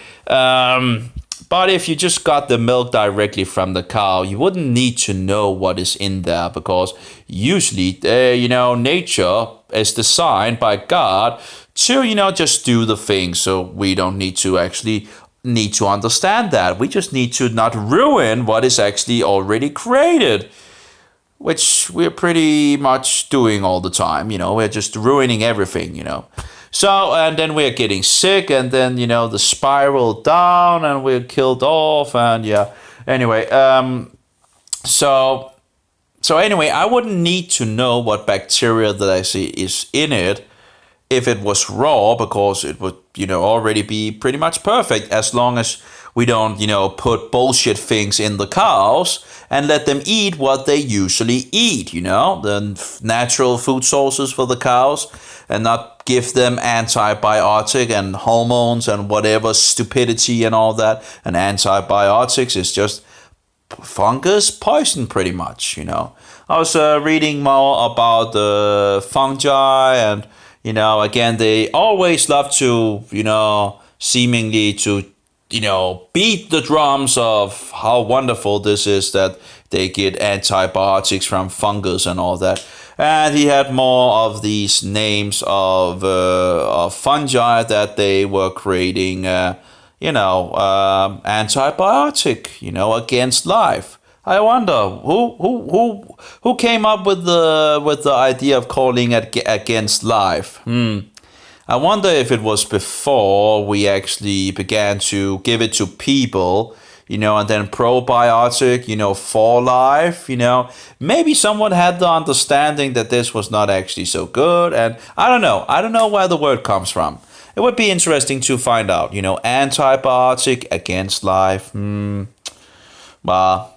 But if you just got the milk directly from the cow, you wouldn't need to know what is in there, because usually, nature is designed by God to, just do the thing. So we don't need to actually need to understand that. We just need to not ruin what is actually already created, which we're pretty much doing all the time. We're just ruining everything. So, and then we're getting sick, and then, the spiral down, and we're killed off, and yeah. Anyway, so anyway, I wouldn't need to know what bacteria that I see is in it if it was raw, because it would, already be pretty much perfect, as long as we don't, put bullshit things in the cows and let them eat what they usually eat, the natural food sources for the cows, and not give them antibiotic and hormones and whatever stupidity and all that. And antibiotics is just fungus poison, pretty much. I was reading more about the fungi, and again, they always love to, seemingly to, beat the drums of how wonderful this is that they get antibiotics from fungus and all that. And he had more of these names of fungi that they were creating, antibiotic, against life. I wonder who came up with the idea of calling it against life. I wonder if it was before we actually began to give it to people, and then probiotic, for life, Maybe someone had the understanding that this was not actually so good, and I don't know. I don't know where the word comes from. It would be interesting to find out, antibiotic against life. Well,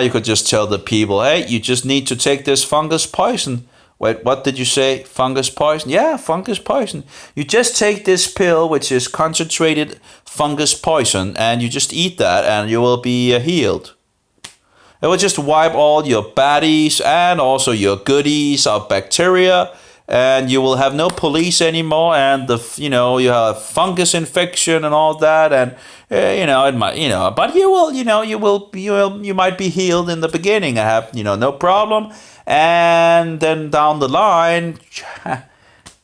you could just tell the people, hey, you just need to take this fungus poison. Wait, what did you say? Fungus poison? Yeah, fungus poison. You just take this pill, which is concentrated fungus poison, and you just eat that, and you will be healed. It will just wipe all your baddies and also your goodies of bacteria, and you will have no police anymore, and you have fungus infection and all that, and it might, but you might be healed in the beginning. I have no problem. And then down the line,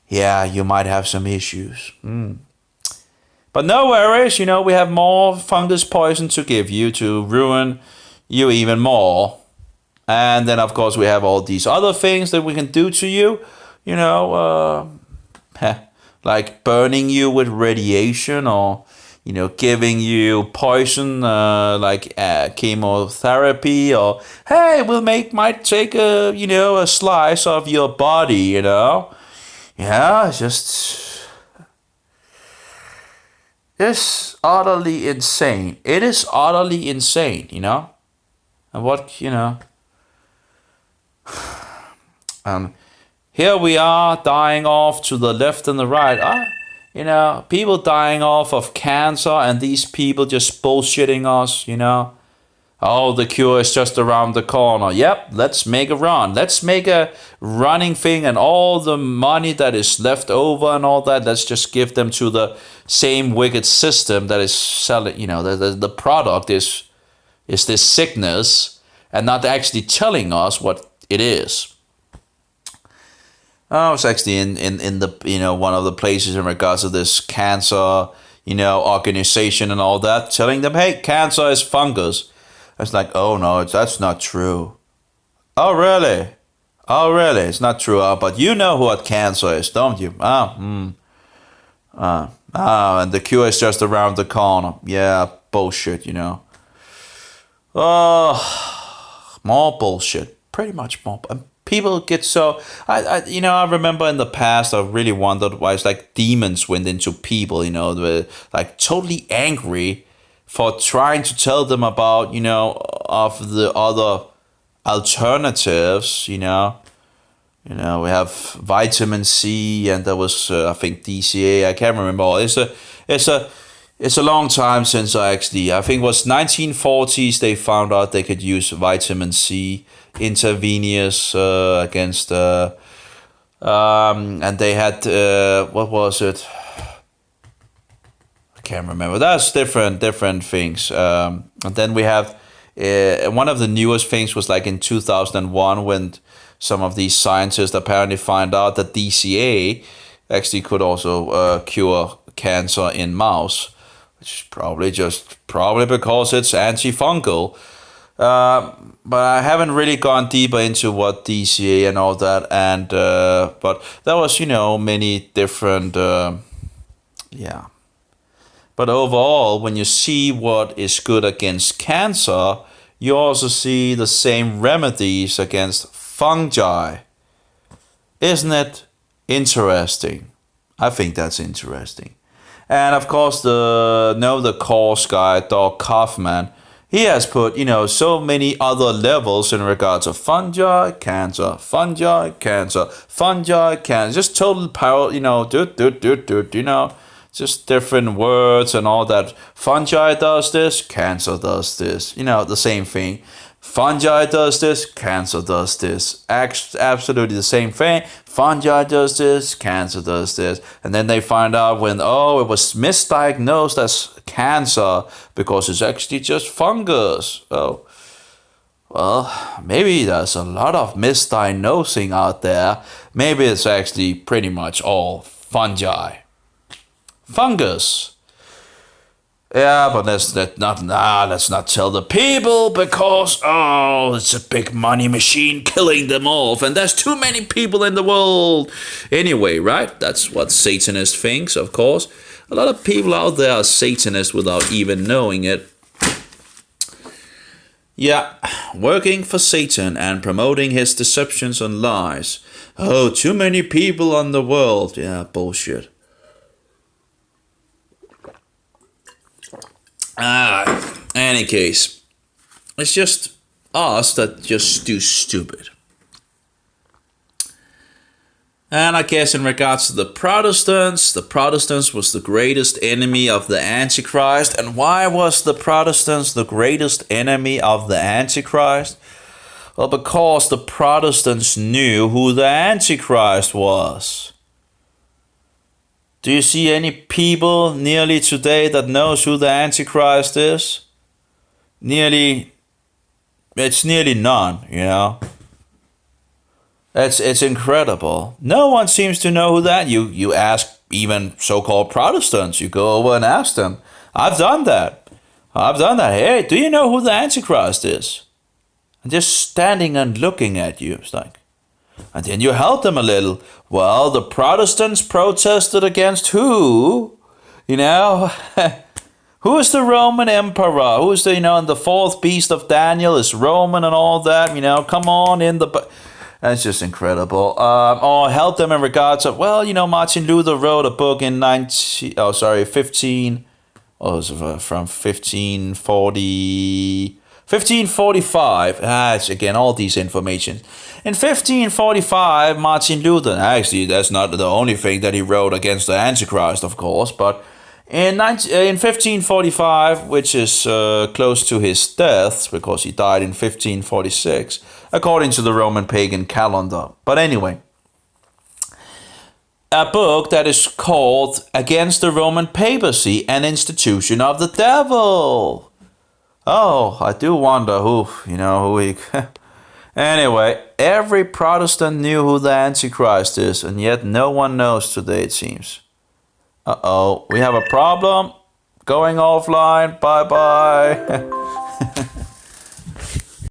yeah, you might have some issues. But no worries, we have more fungus poison to give you to ruin you even more. And then, of course, we have all these other things that we can do to you, like burning you with radiation, or giving you poison, like chemotherapy, or hey, might take a slice of your body, Yeah, it's utterly insane. It is utterly insane, And what, and here we are dying off to the left and the right. People dying off of cancer, and these people just bullshitting us, Oh, the cure is just around the corner. Yep, let's make a run. Let's make a running thing, and all the money that is left over and all that, let's just give them to the same wicked system that is selling, the product is this sickness, and not actually telling us what it is. I was actually in the one of the places in regards to this cancer organization and all that, telling them, hey, cancer is fungus. It's like, oh no, that's not true. Oh really? It's not true. But you know what cancer is, don't you? And the cure is just around the corner. Yeah, bullshit. More bullshit. Pretty much more. People get so I remember in the past I really wondered why it's like demons went into people, they were like totally angry for trying to tell them about, of the other alternatives, we have vitamin C, and there was I think DCA, I can't remember. It's a long time since I think it was 1940s they found out they could use vitamin C intravenous against and they had what was it? I can't remember. That's different things. And then we have one of the newest things was like in 2001 when some of these scientists apparently find out that DCA actually could also cure cancer in mouse. which is probably because it's antifungal. But I haven't really gone deeper into what DCA and all that, and but there was many different yeah. But overall, when you see what is good against cancer, you also see the same remedies against fungi. Isn't it interesting? I think that's interesting. And of course, the course guy, Doc Kaufman, he has put, so many other levels in regards of fungi, cancer, fungi, cancer, fungi, cancer. Just total power, just different words and all that. Fungi does this, cancer does this. The same thing. Fungi does this, cancer does this. Absolutely the same thing. Fungi does this, cancer does this. And then they find out it was misdiagnosed as cancer because it's actually just fungus. Oh, well, maybe there's a lot of misdiagnosing out there. Maybe it's actually pretty much all fungi. Fungus. Yeah, but let's not tell the people because it's a big money machine killing them off, and there's too many people in the world. Anyway, right? That's what Satanist thinks, of course. A lot of people out there are Satanists without even knowing it. Yeah, working for Satan and promoting his deceptions and lies. Oh, too many people on the world. Yeah, bullshit. Any case, it's just us that just do stupid. And I guess in regards to the Protestants was the greatest enemy of the Antichrist. And why was the Protestants the greatest enemy of the Antichrist? Well, because the Protestants knew who the Antichrist was. Do you see any people nearly today that knows who the Antichrist is? It's nearly none, It's incredible. No one seems to know who that. You ask even so-called Protestants, you go over and ask them. I've done that. Hey, do you know who the Antichrist is? And just standing and looking at you, it's like. And then you help them a little. Well, the Protestants protested against who? Who is the Roman emperor? Who is and the fourth beast of Daniel is Roman and all that, come on in the... That's just incredible. Or help them in regards of, Martin Luther wrote a book in 1545. It's again all these information. In 1545, Martin Luther, actually that's not the only thing that he wrote against the Antichrist, of course, but in 1545, which is close to his death, because he died in 1546, according to the Roman pagan calendar. But anyway, a book that is called Against the Roman Papacy, an Institution of the Devil. Oh, I do wonder who he... Anyway, every Protestant knew who the Antichrist is, and yet no one knows today, it seems. Uh-oh, we have a problem. Going offline. Bye-bye.